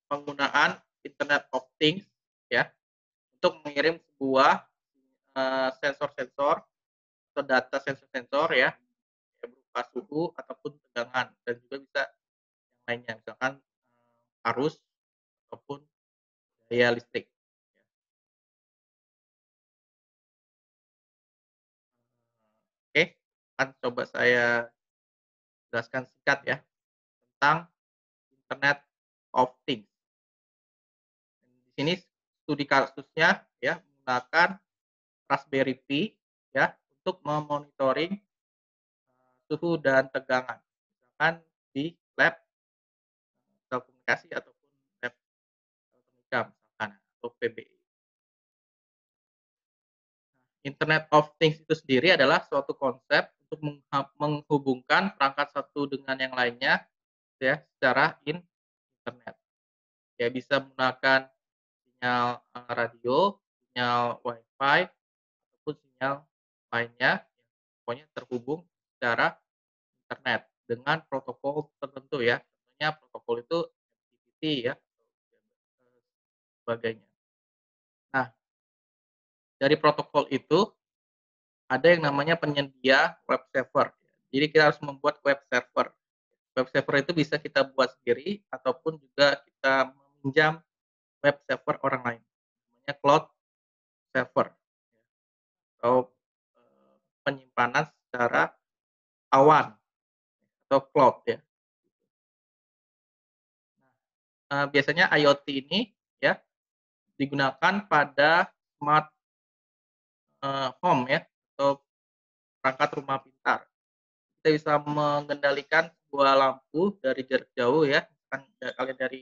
penggunaan Internet of Things ya, untuk mengirim sebuah, sensor-sensor atau data sensor-sensor ya, berupa suhu ataupun tegangan dan juga bisa yang lainnya misalkan, arus ataupun daya listrik. Oke, akan coba saya jelaskan singkat ya, tentang Internet of Things. Di sini studi kasusnya ya menggunakan Raspberry Pi ya untuk memonitoring, suhu dan tegangan. Misalkan di lab telekomunikasi ataupun lab elektronika misalkan atau PBI. Internet of Things itu sendiri adalah suatu konsep untuk menghubungkan perangkat satu dengan yang lainnya ya secara internet. Ya bisa menggunakan sinyal, radio, sinyal WiFi, ataupun sinyal lainnya yang pokoknya terhubung secara internet dengan protokol tertentu ya. Contohnya protokol itu MQTT ya, sebagainya. Nah, dari protokol itu ada yang namanya penyedia web server. Jadi kita harus membuat web server. Web server itu bisa kita buat sendiri ataupun juga kita meminjam web server orang lain. Namanya cloud server atau, penyimpanan secara awan atau cloud ya. Biasanya IoT ini ya digunakan pada smart, home ya atau perangkat rumah pintar. Kita bisa mengendalikan sebuah lampu dari jarak jauh ya, misalkan kalian dari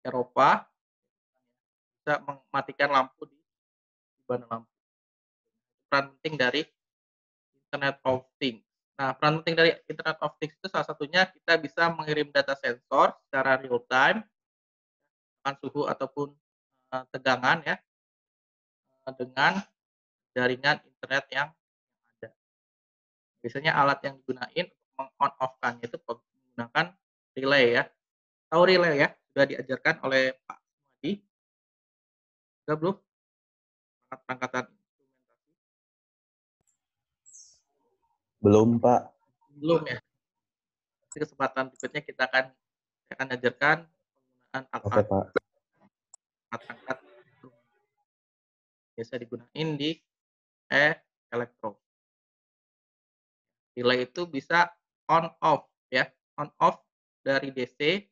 Eropa, bisa mematikan lampu di mana lampu. Peran penting dari Internet of Things. Nah, peran penting dari Internet of Things itu salah satunya kita bisa mengirim data sensor secara real time, misalkan suhu ataupun, tegangan ya, dengan jaringan internet yang ada. Biasanya alat yang digunain untuk meng-on off-kan itu menggunakan relay ya. Tahu relay ya? Sudah diajarkan oleh Pak Sumadi, sudah belum? Perangkat-perangkatan instrumentasi? Belum, Pak. Belum ya? Di kesempatan berikutnya saya akan ajarkan penggunaan Oke, alat-alat Pak. perangkat biasa digunain di elektro. Relay itu bisa on off ya, on off dari DC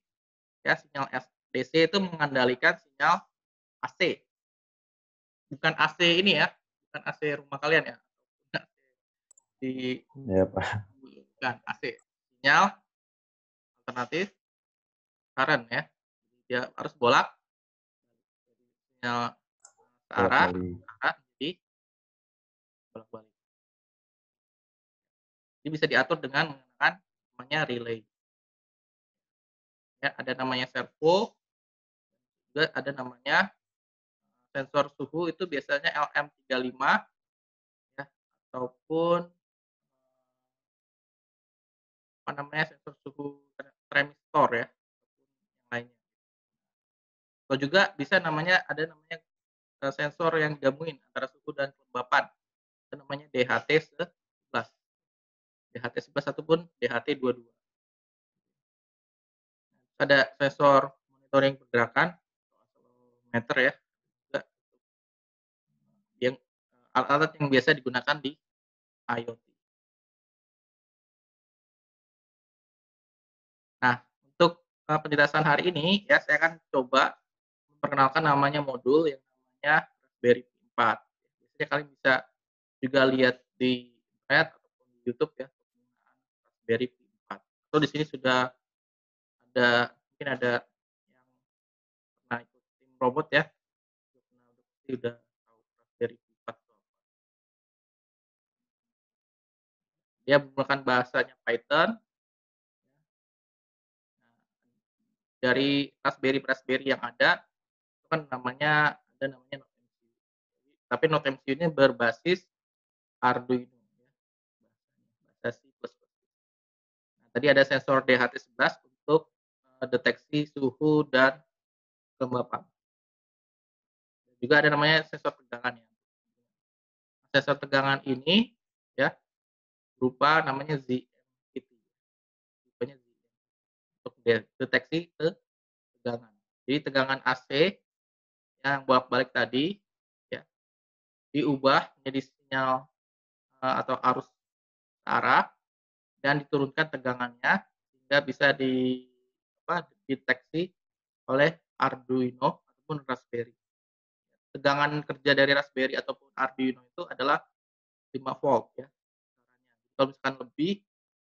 ya, sinyal DC itu mengandalkan sinyal AC. Bukan AC ini ya, bukan AC rumah kalian ya, bukan AC di Ya, Pak. bukan AC, sinyal alternatif current ya. Dia harus bolak, dari sinyal searah Bolak-balik. jadi bolak-balik. Ini bisa diatur dengan menggunakan namanya relay. Ya, ada namanya servo, juga ada namanya sensor suhu itu biasanya LM35 ya, ataupun apa namanya sensor suhu transistor ya, ataupun yang lainnya. Atau juga bisa ada namanya, sensor yang digabungin antara suhu dan kelembapan, itu namanya DHT11. DHT11 ataupun DHT22. Ada sensor monitoring pergerakan, accelerometer ya, juga yang alat-alat yang biasa digunakan di IoT. Nah, untuk, penjelasan hari ini ya saya akan coba memperkenalkan namanya modul yang namanya Raspberry Pi 4. Biasanya kalian bisa juga lihat di internet ataupun di YouTube ya, penggunaan Raspberry Pi 4. Atau di sini sudah mungkin ada yang pernah ikut tim robot ya, udah tahu Raspberry Pi 4 itu apa. Dia menggunakan bahasanya Python. Nah, dari Raspberry yang ada, itu kan ada namanya NodeMCU. Tapi NodeMCU ini berbasis Arduino ya, bahasa C++. Nah, tadi ada sensor DHT11 untuk, deteksi suhu dan kelembapan. Juga ada namanya sensor tegangan ya. Sensor tegangan ini ya berupa namanya ZMPT, tipenya Z untuk deteksi tegangan. Jadi tegangan AC yang bolak-balik tadi ya diubah menjadi sinyal, atau arus ke arah dan diturunkan tegangannya sehingga bisa dideteksi oleh Arduino ataupun Raspberry. Tegangan kerja dari Raspberry ataupun Arduino itu adalah 5 volt ya caranya. Kalau misalkan lebih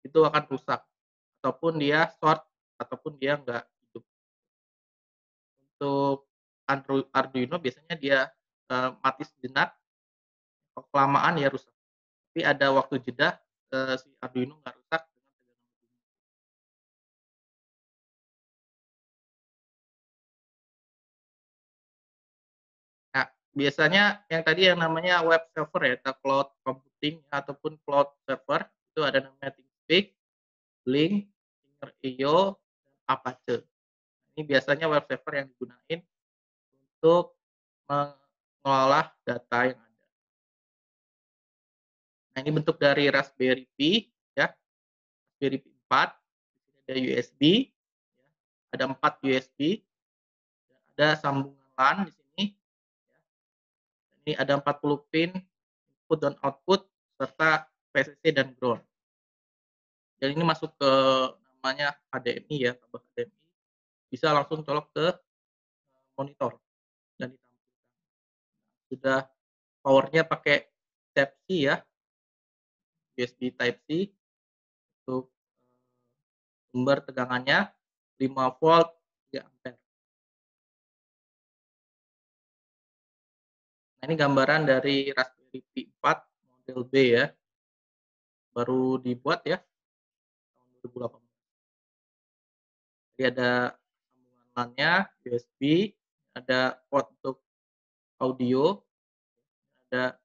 itu akan rusak ataupun dia short ataupun dia nggak hidup. Untuk Arduino biasanya dia, mati sejenak, kalau kelamaan ya rusak. Tapi ada waktu jeda, si Arduino nggak rusak dengan tegangan tinggi. Nah, biasanya yang tadi yang namanya web server ya atau cloud computing ataupun cloud server itu ada namanya ThingSpeak, Blink, Io, dan Apache. Ini biasanya web server yang digunakan untuk mengolah data yang ada. Nah, ini bentuk dari Raspberry Pi ya, Raspberry Pi 4, di sini ada USB ya, ada 4 USB, dan ada sambungan LAN di sini ya. Ini ada 40 pin input dan output serta VCC dan ground. Dan ini masuk ke namanya HDMI ya, kabel HDMI, bisa langsung colok ke monitor dan ditampilkan. Sudah powernya pakai Type-C ya, USB Type-C untuk sumber tegangannya 5 volt 3 ampere. Nah, ini gambaran dari Raspberry Pi 4 model B ya, baru dibuat ya tahun 2018. Jadi ada sambungan LAN-nya, USB, ada port untuk audio, ada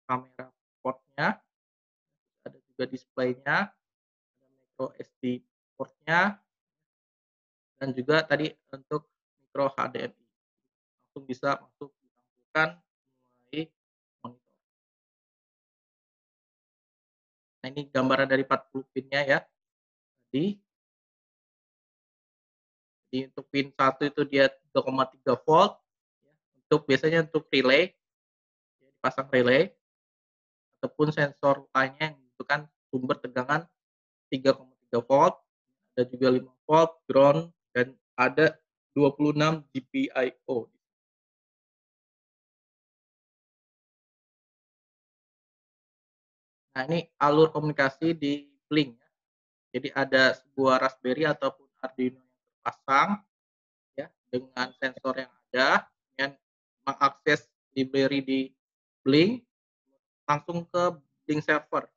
kamera portnya, ada juga displaynya, ada micro SD portnya, dan juga tadi untuk micro HDMI. Langsung bisa masuk ditampilkan melalui monitor. Nah, ini gambaran dari 40 pinnya ya. Jadi untuk pin 1 itu dia 3,3 volt ya, untuk biasanya untuk relay, ya dipasang relay ataupun sensor lainnya yang membutuhkan sumber tegangan 3,3 volt, ada juga 5 volt ground dan ada 26 GPIO. Nah, ini alur komunikasi di Blink ya. Jadi ada sebuah Raspberry ataupun Arduino yang terpasang ya dengan sensor yang ada dan mengakses library di Blink langsung ke Blink server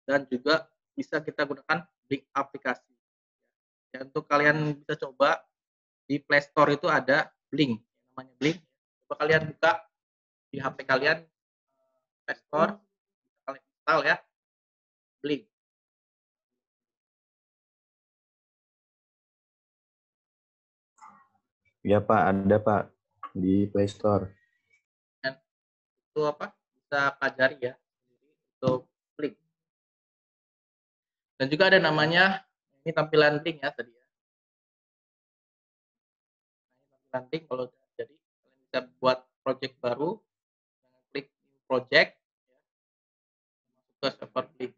dan juga bisa kita gunakan Blink aplikasi. Ya, untuk kalian bisa coba di Play Store itu ada Blink, namanya Blink. Coba kalian buka di HP kalian Play Store, bisa kalian install ya Blink. Iya Pak, ada Pak di Play Store. Dan itu bisa pelajari ya untuk Blink. Dan juga ada namanya ini tampilan Blink ya tadi ya. Nah, ini tampilan Blink kalau jadi kalian bisa buat project baru, klik new project, ya, masuk ke server Blink.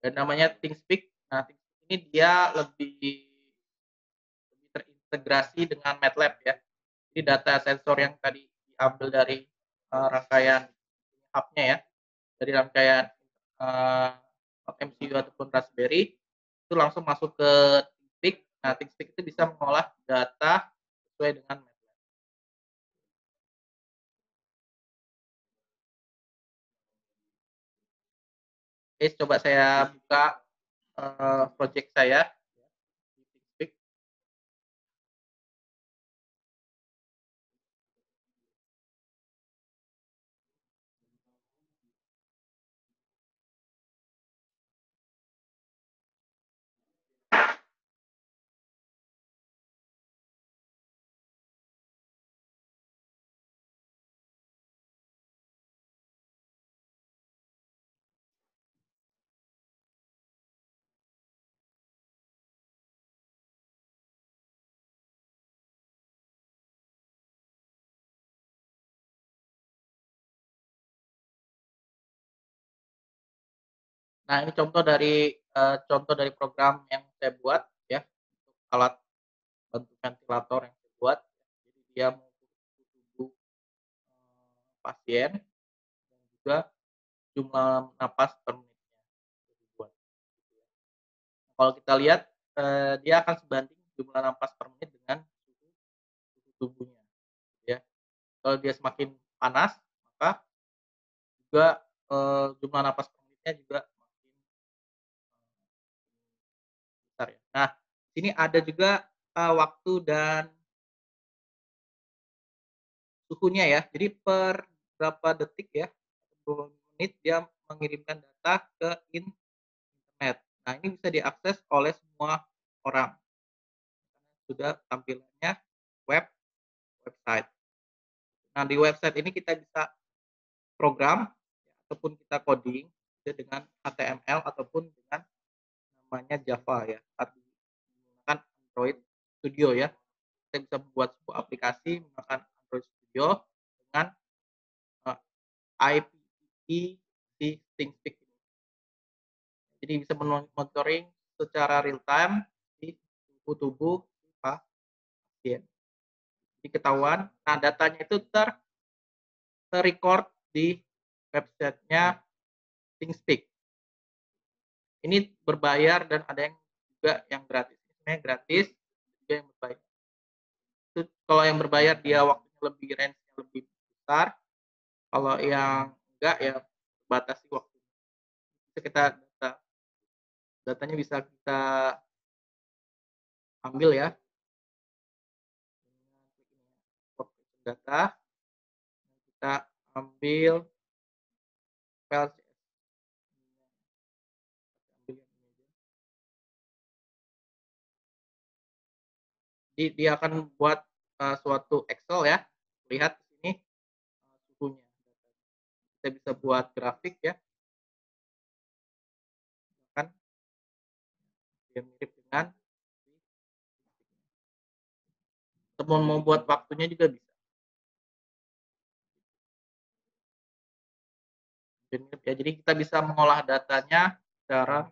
Dan namanya ThingSpeak. Nah, ThingSpeak ini dia lebih terintegrasi dengan MATLAB ya. Jadi data sensor yang tadi diambil dari rangkaian hub-nya ya, dari rangkaian uh, MCU ataupun Raspberry itu langsung masuk ke ThingSpeak. Nah, ThingSpeak itu bisa mengolah data sesuai dengan MATLAB. Oke, coba saya buka project saya di ThingSpeak. Nah, ini contoh dari program yang saya buat ya, untuk alat bantu ventilator yang saya buat. Jadi dia mengukur suhu tubuh, pasien dan juga jumlah napas per menitnya itu dibuat, gitu ya. Kalau kita lihat, dia akan sebanding jumlah napas per menit dengan suhu tubuhnya, gitu ya. Kalau dia semakin panas, maka juga, jumlah napas per menitnya juga makin, besar ya. Nah, di sini ada juga, waktu dan suhunya ya. Jadi per berapa detik ya, atau menit dia mengirimkan data ke internet. Nah, ini bisa diakses oleh semua orang, karena sudah tampilannya website. Nah, di website ini kita bisa program ya, ataupun kita coding ya dengan HTML ataupun dengan namanya Java ya, atau menggunakan Android Studio ya. Kita bisa membuat sebuah aplikasi menggunakan Android Studio dengan, IPv6 si ThinkSpeak ini. Jadi bisa monitoring secara real time di suhu tubuh si pasien. Jadi ketahuan, nah datanya itu ter-record di websitenya ThinkSpeak. Ini berbayar dan ada yang juga yang gratis. Ini sebenarnya gratis, juga yang berbayar. Itu kalau yang berbayar dia waktunya lebih range-nya lebih besar, kalau yang enggak ya batasi waktu. Bisa kita datanya bisa kita ambil ya dengan klik ini ya, population data, kita ambil file CS. Ambil yang ini aja. Jadi dia akan membuat, suatu Excel ya, lihat di sini, suhunya. Kita bisa buat grafik ya, kan yang mirip dengan ataupun mau buat waktunya juga bisa. Mirip ya, jadi kita bisa mengolah datanya secara